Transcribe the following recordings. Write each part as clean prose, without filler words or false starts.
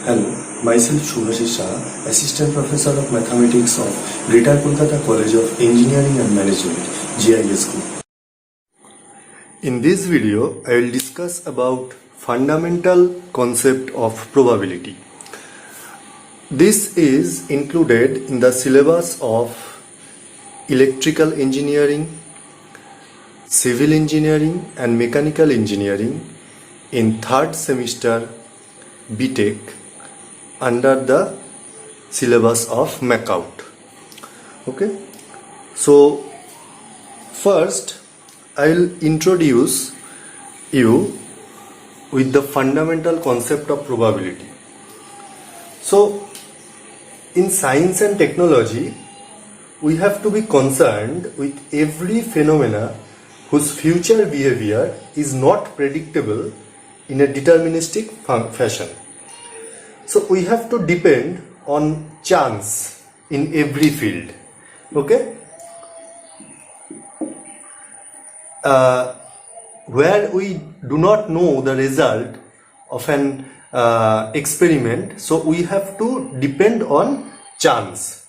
Hello, myself Shubhashish Shah, Assistant Professor of Mathematics of Greater Kolkata College of Engineering and Management, GIS Group. In this video, I will discuss about fundamental concept of probability. This is included in the syllabus of electrical engineering, civil engineering and mechanical engineering in third semester BTech under the syllabus of MACOUT. Okay, so first I will introduce you with the fundamental concept of probability. So in science and technology, we have to be concerned with every phenomena whose future behavior is not predictable in a deterministic fashion. So we have to depend on chance in every field. Okay? Where we do not know the result of an experiment, so we have to depend on chance.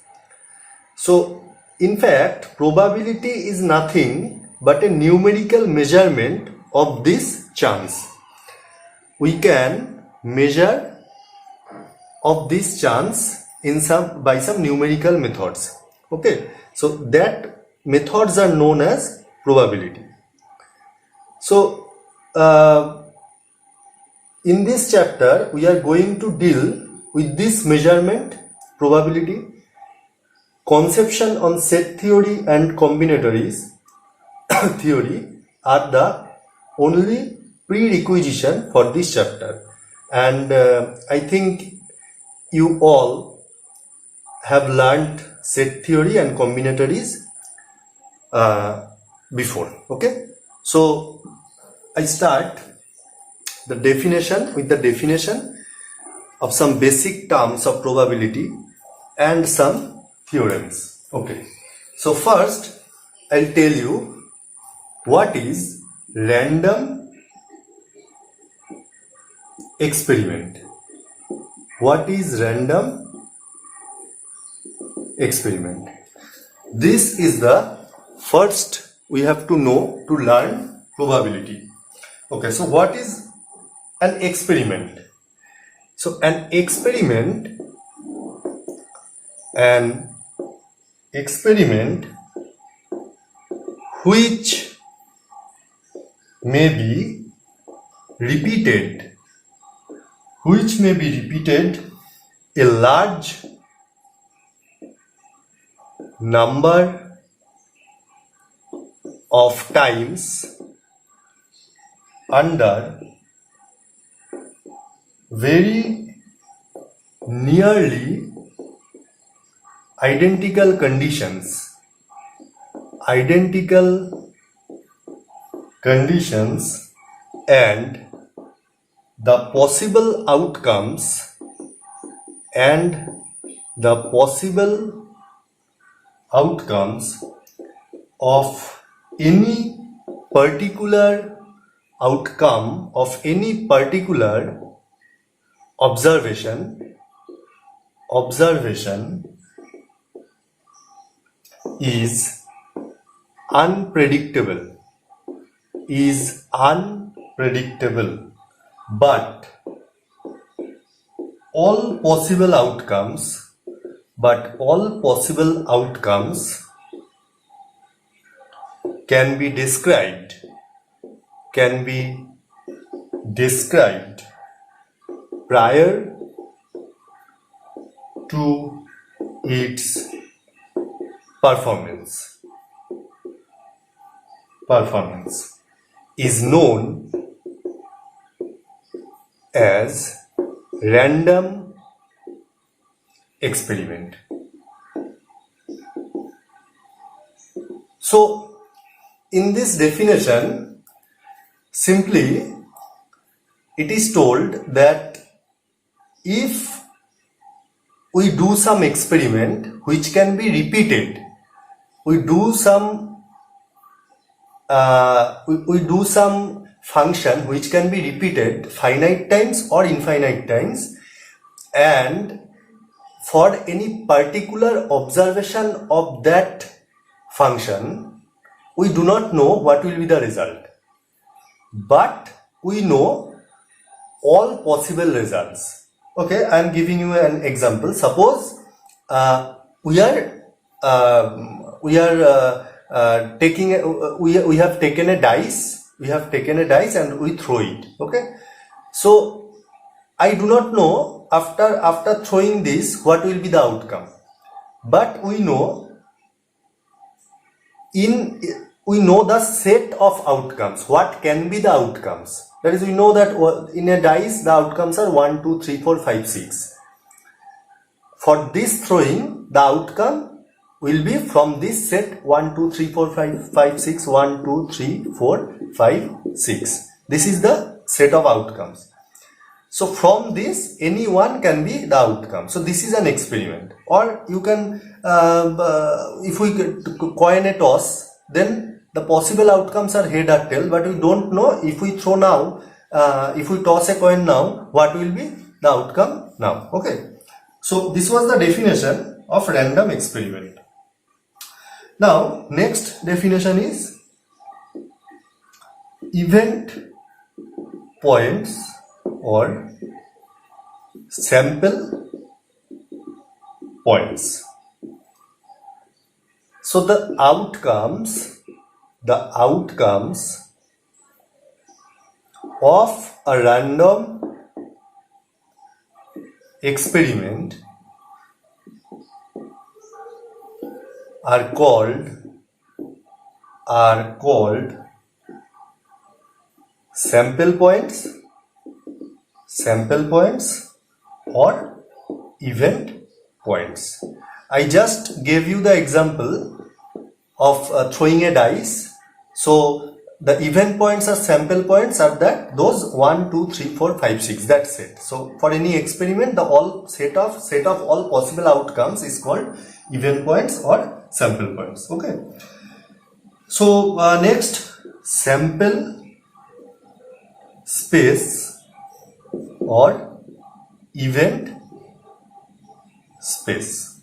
So in fact, probability is nothing but a numerical measurement of this chance. We can measure of this chance by some numerical methods. Okay, so that methods are known as probability. So in this chapter we are going to deal with this measurement, probability, conception on set theory and combinatories theory are the only prerequisition for this chapter, and I think you all have learned set theory and combinatories before. Okay, so I start the definition with the definition of some basic terms of probability and some theorems. Okay, so first I'll tell you what is random experiment. What is random experiment? This is the first we have to know to learn probability. Okay, so what is an experiment? So an experiment which may be repeated a large number of times under very nearly identical conditions and the possible outcomes of any particular outcome of any particular observation is unpredictable, but all possible outcomes can be described prior to its performance is known as random experiment. So in this definition, simply it is told that if we do some experiment which can be repeated, we do some function which can be repeated finite times or infinite times, and for any particular observation of that function, we do not know what will be the result, but we know all possible results. Okay, I am giving you an example. Suppose we have taken a dice. We have taken a dice and we throw it. Okay, so I do not know after throwing this what will be the outcome, but we know the set of outcomes. What can be the outcomes? That is, we know that in a dice the outcomes are 1, 2, 3, 4, 5, 6. For this throwing, the outcome will be from this set 1, 2, 3, 4, 5, 6, 1, 2, 3, 4, 5, 6. This is the set of outcomes. So from this, any one can be the outcome. So this is an experiment. Or you can, if we coin a toss, then the possible outcomes are head or tail, but we don't know if we throw now, if we toss a coin now, what will be the outcome now. Okay. So this was the definition of random experiment. Now next definition is event points or sample points. So the outcomes of a random experiment are called sample points or event points. I just gave you the example of throwing a dice. So the event points or sample points are those 1, 2, 3, 4, 5, 6. That's it. So for any experiment, the all set of all possible outcomes is called event points or sample points. Okay. So next, sample space or event space.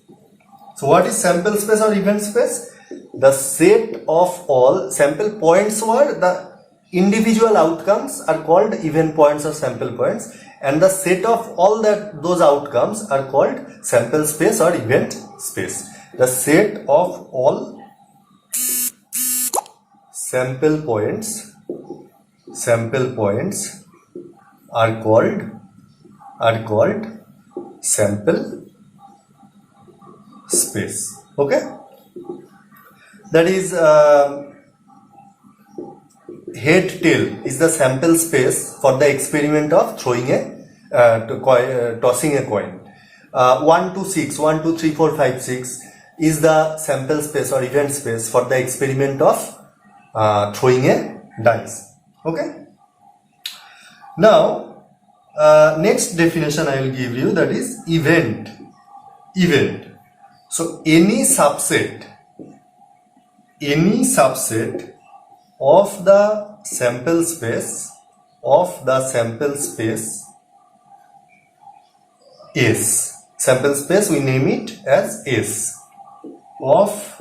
So what is sample space or event space? The set of all sample points were the individual outcomes are called event points or sample points, and the set of all those outcomes are called sample space or event space. The set of all sample points are called sample space. Okay, that is head tail is the sample space for the experiment of throwing tossing a coin. 1 to 6, 1, 2, 3, 4, 5, 6 is the sample space or event space for the experiment of throwing a dice. Okay. Now next definition I will give you, that is event. So any subset of the sample space is sample space, we name it as S, of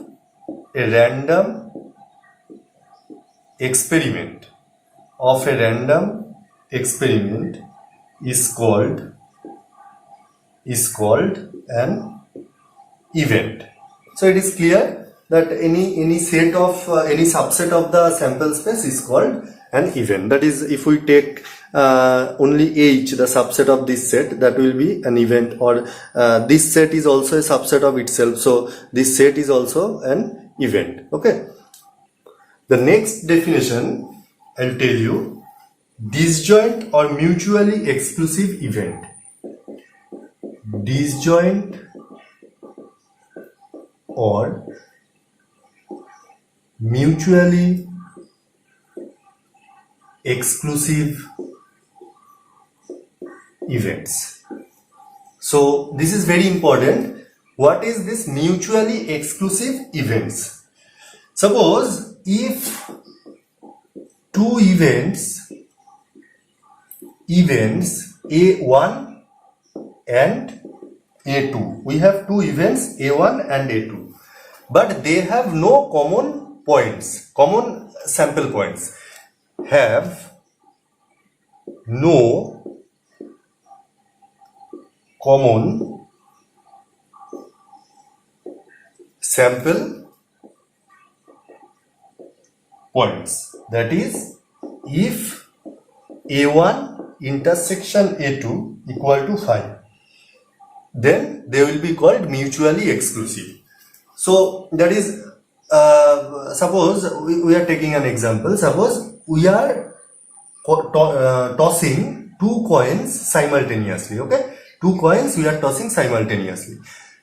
a random experiment is called an event. So it is clear that any set of any subset of the sample space is called an event. That is, if we take only H, the subset of this set, that will be an event, or this set is also a subset of itself, so this set is also an event. Okay. The next definition I'll tell you, disjoint or mutually exclusive event. Disjoint or mutually exclusive events. So this is very important. What is this mutually exclusive events? Suppose if two events A1 and A2. We have two events A1 and A2, but they have no common points, common sample points, have no common sample points. That is, if A1 intersection A2 equal to 5, then they will be called mutually exclusive. So that is, suppose we are taking an example. Suppose we are tossing two coins simultaneously. Okay, two coins we are tossing simultaneously.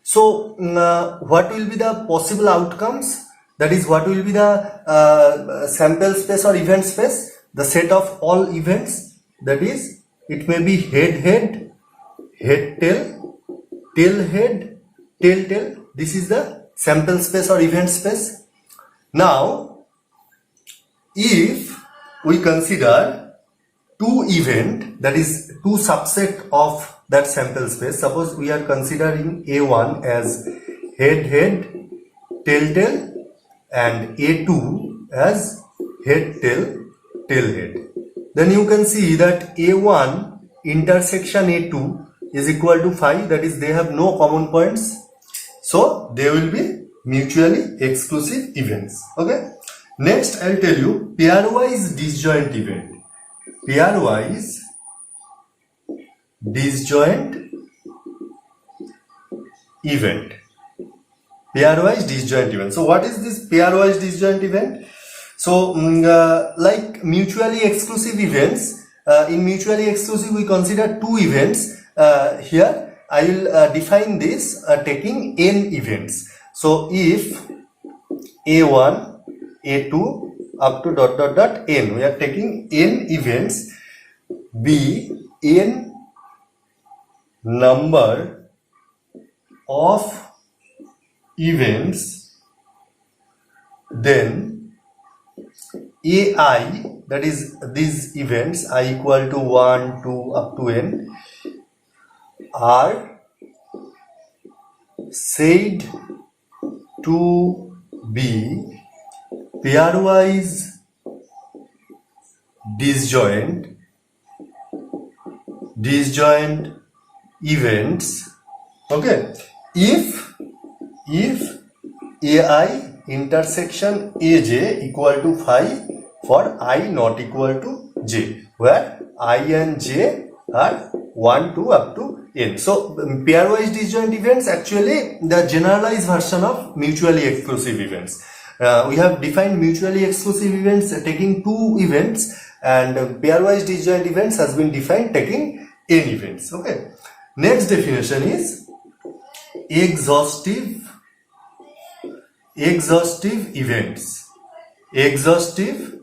So what will be the possible outcomes? That is, what will be the sample space or event space? The set of all events. That is, it may be head head, head tail, tail head, tail tail. This is the sample space or event space. Now, if we consider two event, that is two subset of that sample space, suppose we are considering A1 as head head, tail tail, and A2 as head tail, tail head, then you can see that A1 intersection A2 is equal to 5, that is, they have no common points, so they will be mutually exclusive events. Okay, next I'll tell you pairwise disjoint event. Pairwise disjoint event. Pairwise disjoint event. So what is this pairwise disjoint event? So like mutually exclusive events, in mutually exclusive we consider two events. Here I will define this taking n events. So if A1, A2 up to dot dot dot n, we are taking n events, be n number of events, then AI, that is these events I equal to 1, 2 up to n, are said to be pairwise disjoint events. Okay, if AI intersection AJ equal to 5 for I not equal to j, where I and j are 1, 2 up to n. So pairwise disjoint events actually the generalized version of mutually exclusive events. We have defined mutually exclusive events taking two events, and pairwise disjoint events has been defined taking n events. Okay, next definition is exhaustive events. Exhaustive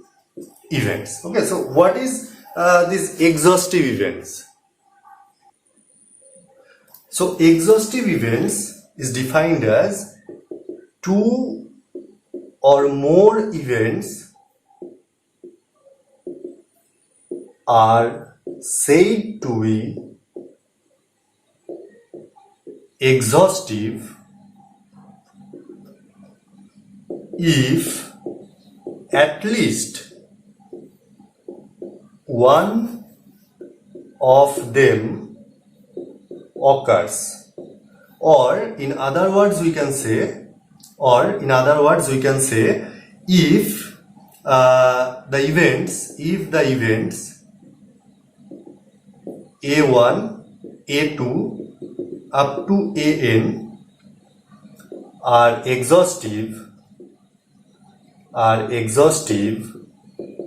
events. Okay, so what is these exhaustive events? So exhaustive events is defined as two or more events are said to be exhaustive if at least one of them occurs, or in other words we can say, if the events A1, A2 up to AN are exhaustive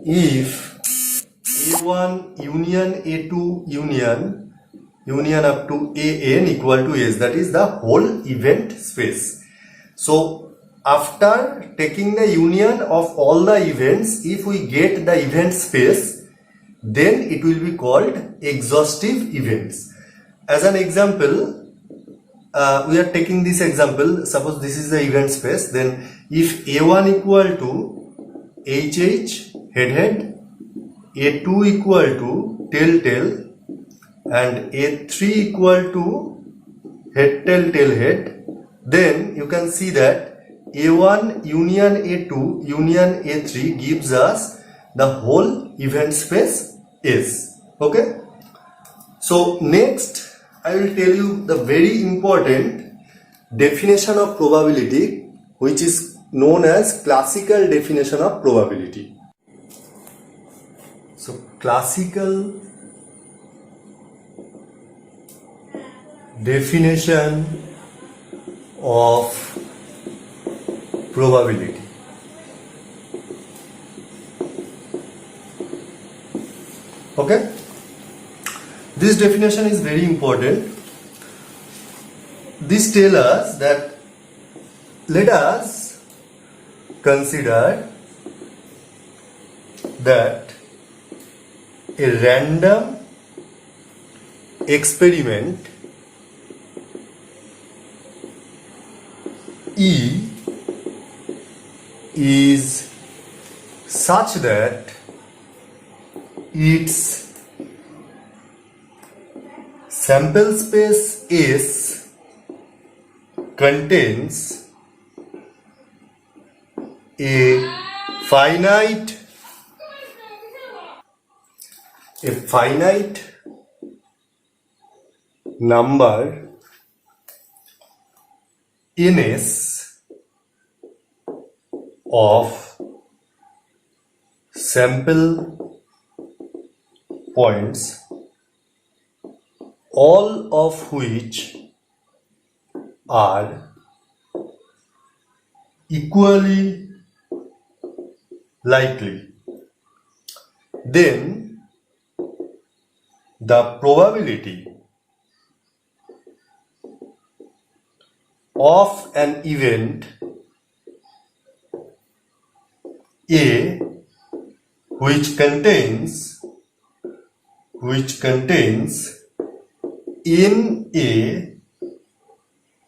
if A1 union A2 union up to AN equal to S, that is the whole event space. So after taking the union of all the events, if we get the event space, then it will be called exhaustive events. As an example, we are taking this example. Suppose this is the event space. Then if A1 equal to HH head head, A2 equal to tail tail, and A3 equal to head tail tail head, then you can see that A1 union A2 union A3 gives us the whole event space S. Okay. So next I will tell you the very important definition of probability, which is known as classical definition of probability. So classical definition of probability. Okay, this definition is very important. This tells us that let us consider that a random experiment E is such that its sample space S contains a finite number ns of sample points, all of which are equally likely, then the probability of an event A which contains in a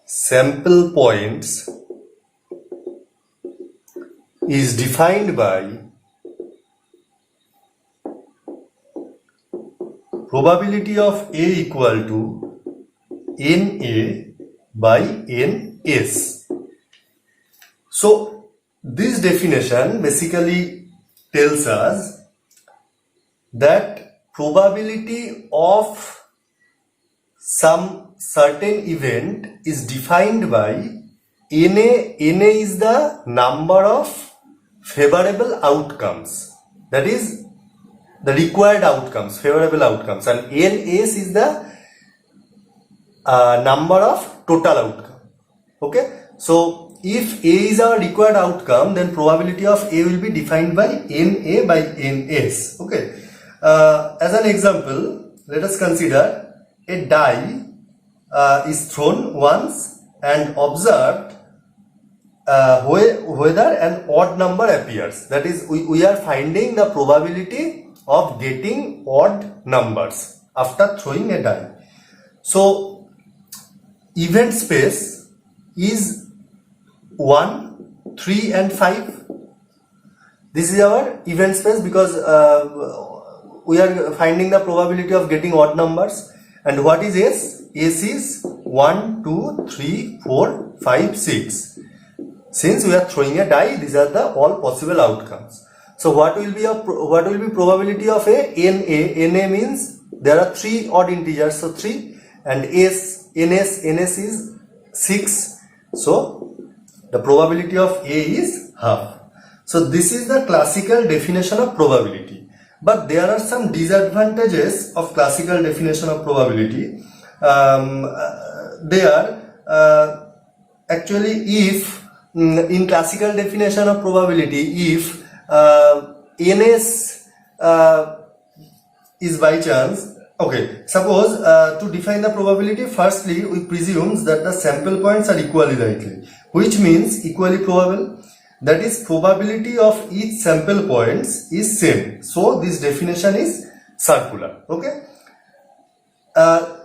sample points is defined by probability of A equal to NA by NS. So this definition basically tells us that probability of some certain event is defined by NA. NA is the number of favorable outcomes, that is the required outcomes, favorable outcomes, and NS is the number of total outcome. Okay, so if A is our required outcome, then probability of A will be defined by NA by NS. Okay, as an example, let us consider a die is thrown once and observed whether an odd number appears. That is, we are finding the probability of getting odd numbers after throwing a die. So event space is 1, 3 and 5. This is our event space because we are finding the probability of getting odd numbers. And what is S? S is 1, 2, 3, 4, 5, 6. Since we are throwing a die, these are the all possible outcomes. So what will be probability of a NA? NA means there are 3 odd integers, so 3, and NS is 6. So the probability of A is half. So this is the classical definition of probability. But there are some disadvantages of classical definition of probability. Actually, if in classical definition of probability, if NS is by chance, okay, suppose to define the probability, firstly we presume that the sample points are equally likely, which means equally probable. That is, probability of each sample points is same. So this definition is circular. Okay.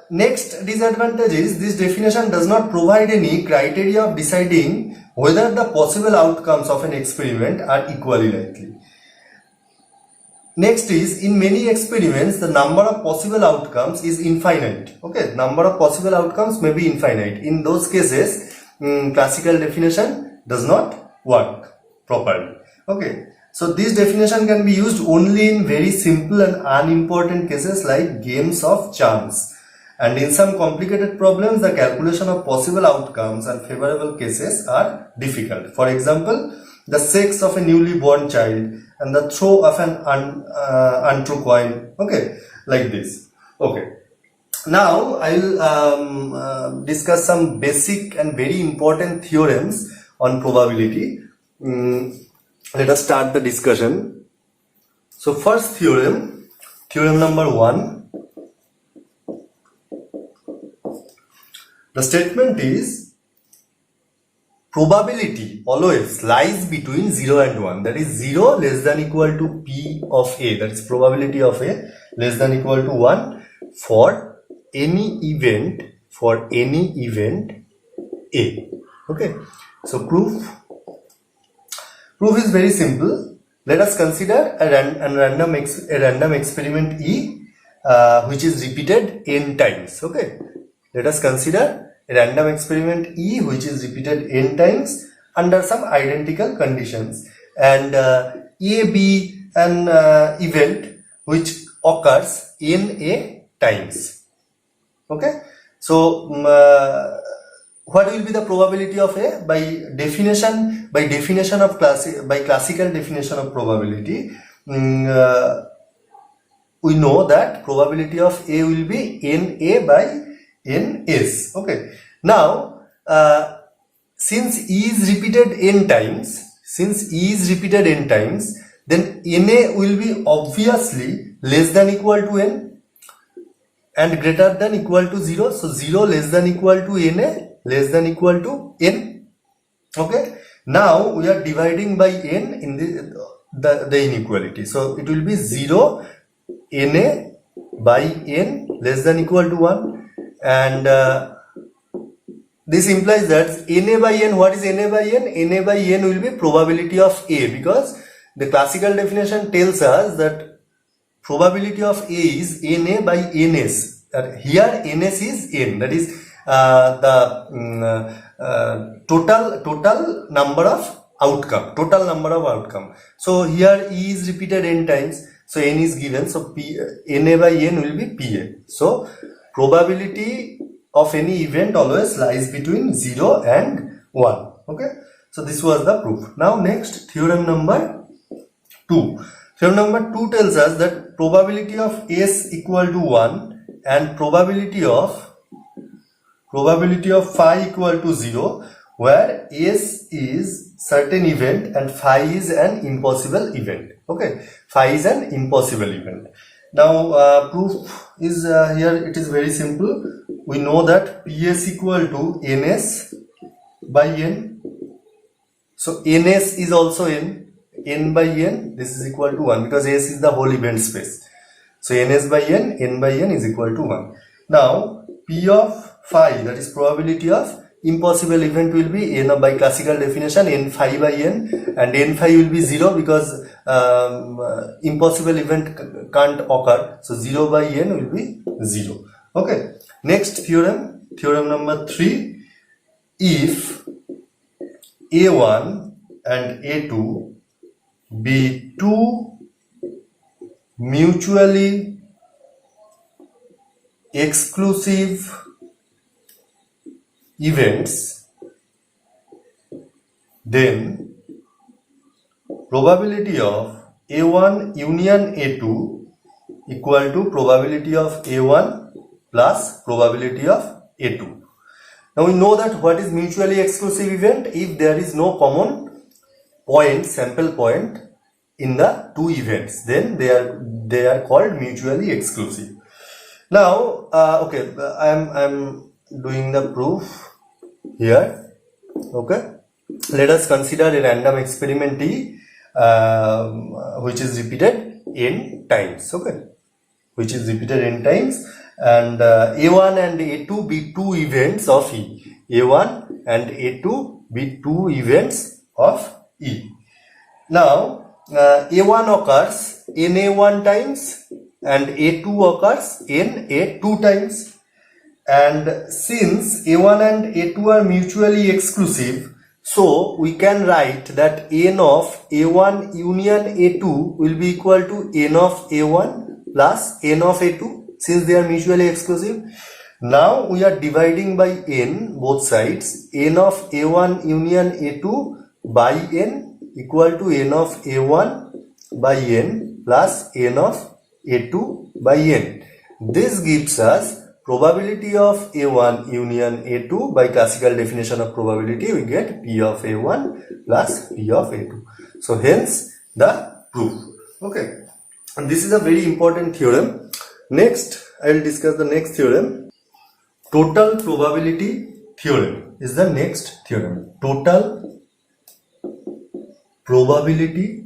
Next disadvantage is this definition does not provide any criteria of deciding whether the possible outcomes of an experiment are equally likely. Next is, in many experiments, the number of possible outcomes is infinite. Okay, number of possible outcomes may be infinite. In those cases, classical definition does not work properly. Okay, so this definition can be used only in very simple and unimportant cases like games of chance. And in some complicated problems, the calculation of possible outcomes and favorable cases are difficult. For example, the sex of a newly born child and the throw of an untrue coin. Okay, like this. Okay. Now I will discuss some basic and very important theorems on probability. Let us start the discussion. So first theorem number 1. The statement is, probability always lies between 0 and 1. That is 0 less than equal to P of A. That is probability of A less than equal to 1 for any event A. Okay. So proof is very simple. Let us consider a random experiment E which is repeated n times. Okay. Let us consider a random experiment E which is repeated n times under some identical conditions, and A be an event which occurs n times. Okay, so what will be the probability of A? By classical definition of probability, we know that probability of A will be NA by NS. Okay. Now, since E is repeated n times, then NA will be obviously less than equal to N and greater than equal to 0. So 0 less than equal to NA less than equal to N. Okay. Now we are dividing by N in the inequality. So it will be 0 NA by N less than equal to 1. And this implies that NA by N, what is NA by N? NA by N will be probability of A, because the classical definition tells us that probability of A is NA by NS. Here NS is N, that is the total number of outcome. So here E is repeated n times, so N is given, so NA by N will be PA. So probability of any event always lies between 0 and 1. Okay, so this was the proof. Now next, theorem number 2. Theorem number 2 tells us that probability of S equal to 1 and probability of phi equal to 0, where S is certain event and phi is an impossible event. Okay, phi is an impossible event. Now proof is here, it is very simple. We know that PS equal to NS by N. So NS is also N by N, this is equal to 1, because S is the whole event space. So NS by N by N is equal to 1. Now P of phi, that is probability of impossible event, will be N by classical definition N phi by N, and N phi will be 0 because impossible event can't occur, so 0 by N will be 0. Okay, next theorem number 3. If A1 and A2 be two mutually exclusive events, then probability of A1 union A2 equal to probability of A1 plus probability of A2. Now we know that what is mutually exclusive event? If there is no common point, sample point in the two events, then they are called mutually exclusive. Now okay, I am doing the proof here. Okay, let us consider a random experiment T which is repeated n times. Okay, which is repeated n times, and A1 and A2 be two events of E. A1 and A2 be two events of E. Now A1 occurs Na1 times and A2 occurs Na2 times. And since A1 and A2 are mutually exclusive, so we can write that n of A1 union A2 will be equal to n of A1 plus n of A2 since they are mutually exclusive. Now we are dividing by n both sides. N of A1 union A2 by n equal to n of A1 by n plus n of A2 by n. This gives us probability of A1 union A2. By classical definition of probability, we get P of A1 plus P of A2. So hence the proof. Okay, and this is a very important theorem. Next, I will discuss the next theorem. Total probability theorem is the next theorem. Total probability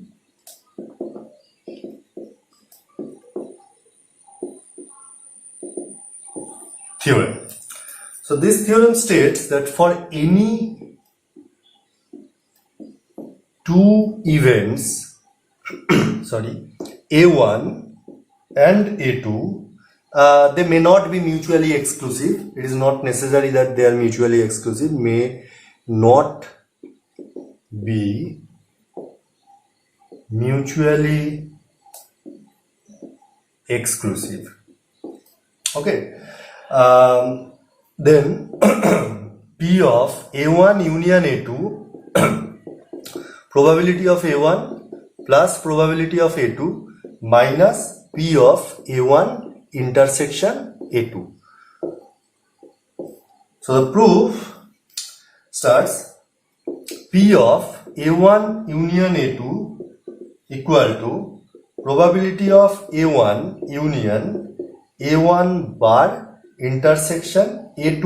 theorem. So this theorem states that for any two events sorry, A1 and A2, they may not be mutually exclusive. It is not necessary that they are mutually exclusive. May not be mutually exclusive. Okay. Then P of A1 union A2 probability of A1 plus probability of A2 minus P of A1 intersection A2. So the proof starts. P of A1 union A2 equal to probability of A1 union A1 bar intersection A2,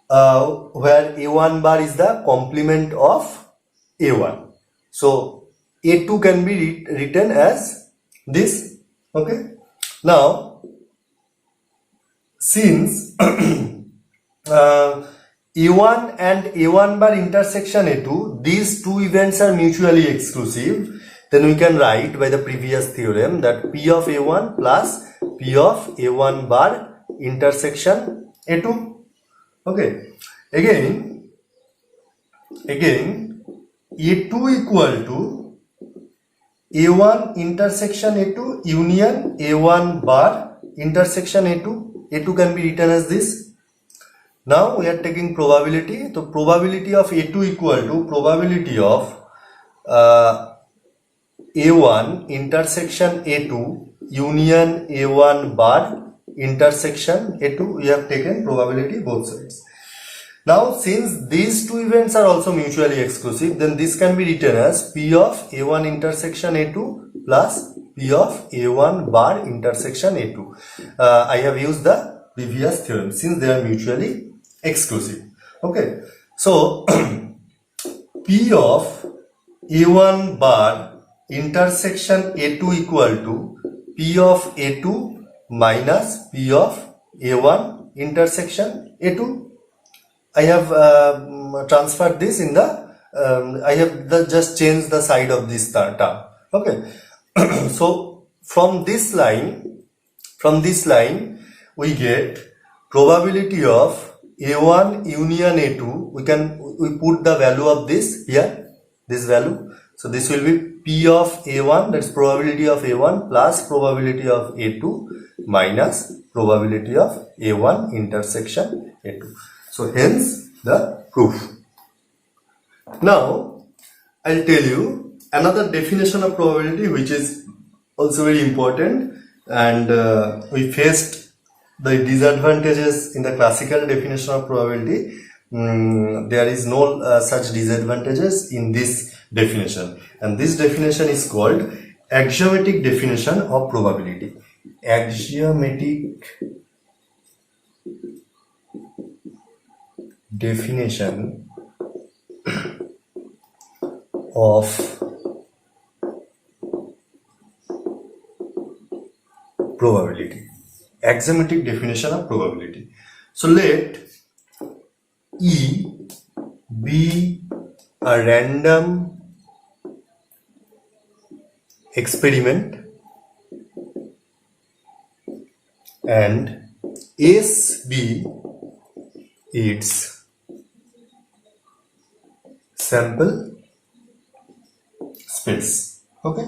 where A1 bar is the complement of A1. So A2 can be written as this. Okay. Now, since A1 and A1 bar intersection A2, these two events are mutually exclusive, then we can write by the previous theorem that P of A1 plus P of A1 bar intersection A2. Okay. Again A2 equal to A1 intersection A2 union A1 bar intersection A2. A2 can be written as this. Now we are taking probability. So probability of A2 equal to probability of A1 intersection A2 union A1 bar intersection A2. We have taken probability both sides. Now since these two events are also mutually exclusive, then this can be written as P of A1 intersection A2 plus P of A1 bar intersection A2. I have used the previous theorem since they are mutually exclusive. Okay, so P of A1 bar intersection A2 equal to P of A2 minus P of A1 intersection A2. I have transferred this in the I have just changed the side of this term. Okay. So from this line we get probability of A1 union A2. We put the value of this here, this value. So this will be P of A1, that's probability of A1 plus probability of A2 minus probability of A1 intersection A2. So hence the proof. Now I'll tell you another definition of probability which is also very important, and we faced the disadvantages in the classical definition of probability. There is no such disadvantages in this definition, and this definition is called axiomatic definition of probability. Axiomatic definition of probability. Axiomatic definition of probability. So let E be a random experiment, and SB its sample space. Okay,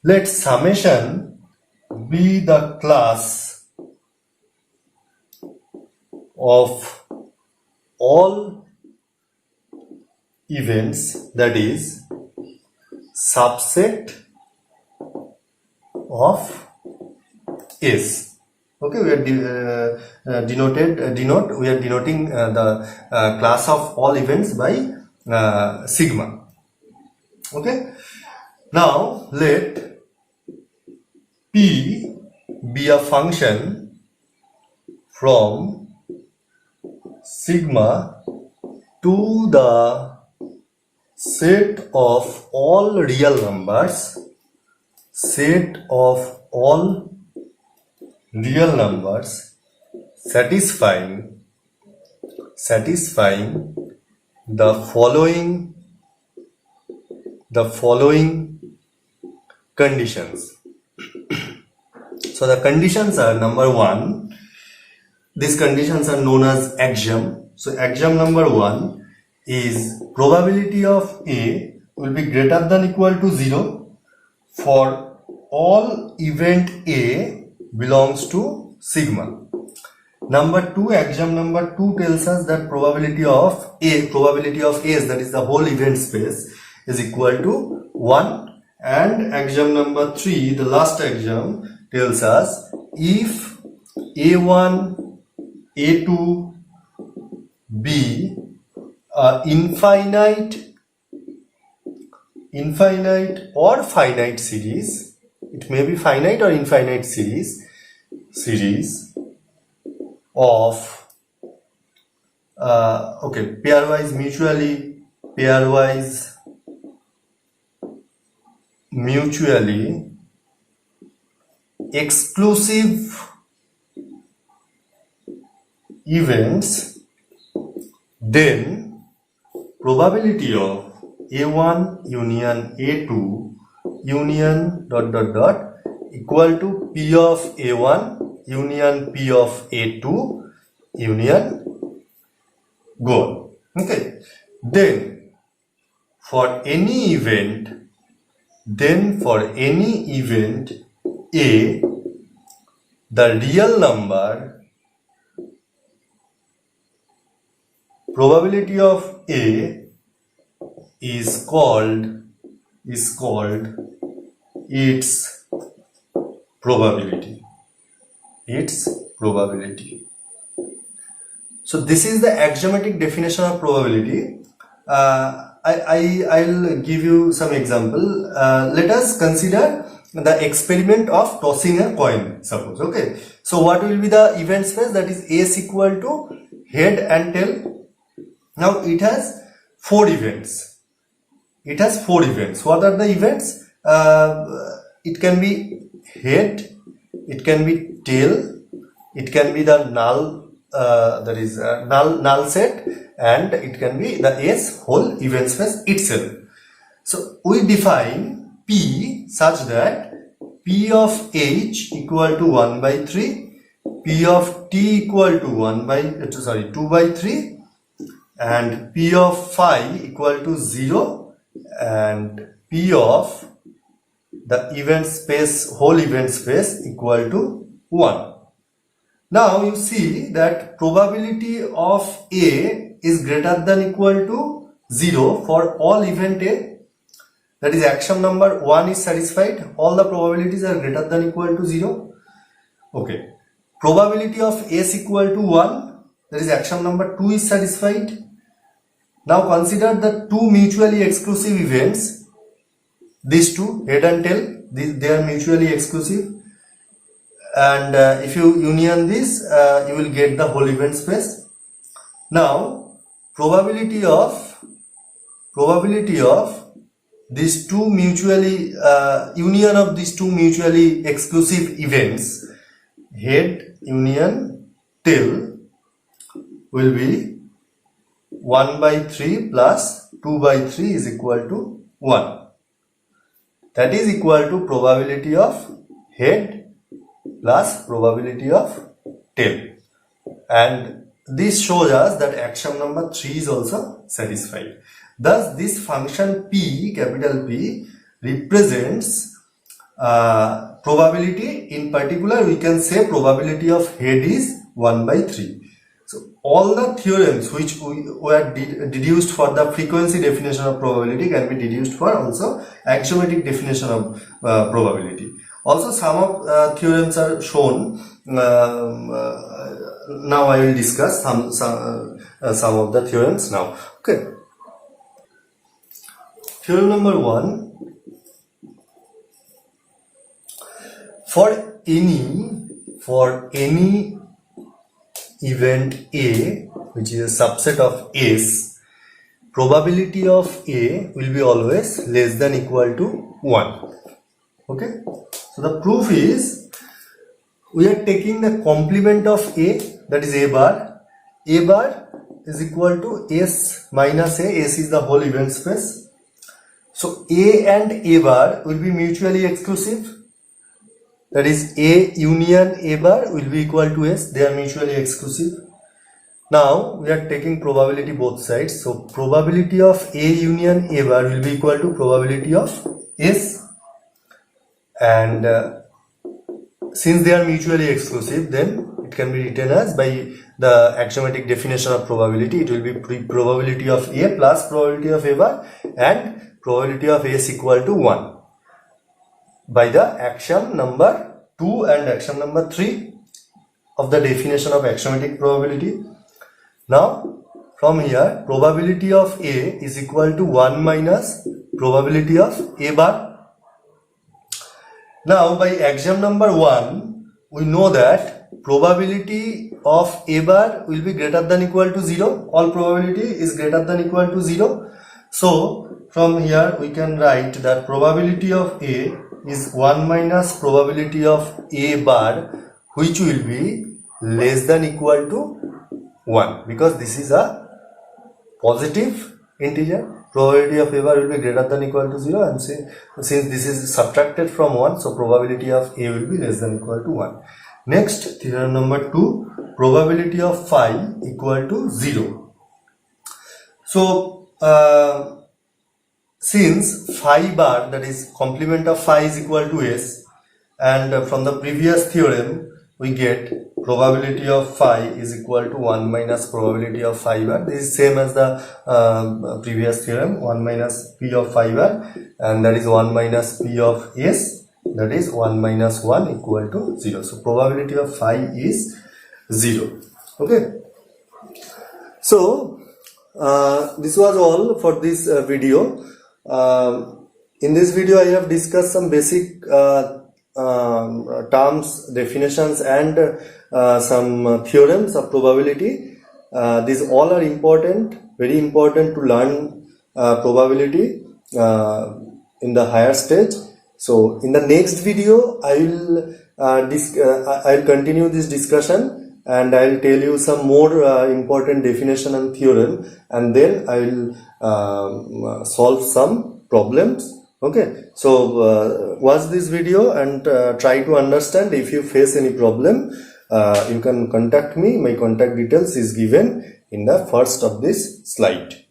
let summation be the class of all events, that is subset of S. Okay, we are we are denoting the class of all events by sigma. Okay, now let P be a function from sigma to the set of all real numbers, set of all real numbers satisfying the following conditions. So the conditions are, number one, these conditions are known as axiom. So axiom number one is probability of A will be greater than equal to 0 for all event A belongs to sigma. Number two, axiom number two tells us that probability of A, that is the whole event space, is equal to 1. And axiom number three, the last axiom, tells us if A1, A2 be infinite or finite series, it may be finite or infinite series of pairwise mutually exclusive events, then probability of A1 union A2 union ... equal to P of A1 union P of A2 union goal. Okay, then for any event A, the real number, probability of A is called its probability. So this is the axiomatic definition of probability. I'll give you some example. Let us consider the experiment of tossing a coin, suppose. Okay, so what will be the event space? That is S equal to head and tail. Now it has four events. What are the events? It can be head, it can be tail, it can be the null, null set, and it can be the S whole event space itself. So we define P such that P of H equal to 1 by 3, P of T equal to 2 by 3, and P of phi equal to 0, and P of the event space, whole event space, equal to 1. Now you see that probability of A is greater than equal to 0 for all event A. That is axiom number 1 is satisfied. All the probabilities are greater than equal to 0. Okay. Probability of S equal to 1. That is axiom number 2 is satisfied. Now consider the two mutually exclusive events. These two, head and tail, they are mutually exclusive. And if you union this, you will get the whole event space. Now probability of these two mutually union of these two mutually exclusive events, head union tail, will be 1 by 3 plus 2 by 3 is equal to 1. that is equal to probability of head plus probability of tail. And this shows us that axiom number 3 is also satisfied. Thus, this function P, capital P, represents probability. In particular, we can say probability of head is 1 by 3. So, all the theorems which we were deduced for the frequency definition of probability can be deduced for also axiomatic definition of probability. Also, some of theorems are shown. Now I will discuss some of the theorems now. Okay. Theorem number 1. For any event A, which is a subset of S, probability of A will be always less than equal to 1. Okay. So the proof is, we are taking the complement of A, that is A bar. A bar is equal to S minus A. S is the whole event space. So A and A bar will be mutually exclusive. That is A union A bar will be equal to S. They are mutually exclusive. Now we are taking probability both sides. So probability of A union A bar will be equal to probability of S. And since they are mutually exclusive, then it can be written as, by the axiomatic definition of probability, it will be probability of A plus probability of A bar and probability of S equal to 1 by the axiom number 2 and axiom number 3 of the definition of axiomatic probability. Now from here, probability of A is equal to 1 minus probability of A bar. Now by axiom number 1, we know that probability of A bar will be greater than equal to 0. All probability is greater than equal to 0. So from here we can write that probability of A is 1 minus probability of A bar, which will be less than equal to 1, because this is a positive integer. Probability of A bar will be greater than equal to 0, and since this is subtracted from 1, so probability of A will be less than equal to 1. Next, theorem number 2, probability of phi equal to 0. So since phi bar, that is complement of phi, is equal to S, and from the previous theorem we get probability of phi is equal to 1 minus probability of phi bar. This is same as the previous theorem, 1 minus p of phi bar, and that is 1 minus p of S, that is 1 minus 1 equal to 0. So probability of phi is 0. Okay. So this was all for this video. In this video I have discussed some basic terms, definitions, and some theorems of probability. These all are important, very important to learn probability in the higher stage. So in the next video I will continue this discussion, and I will tell you some more important definition and theorem, and then I will solve some problems. Okay, so watch this video and try to understand. If you face any problem, you can contact me. My contact details is given in the first of this slide.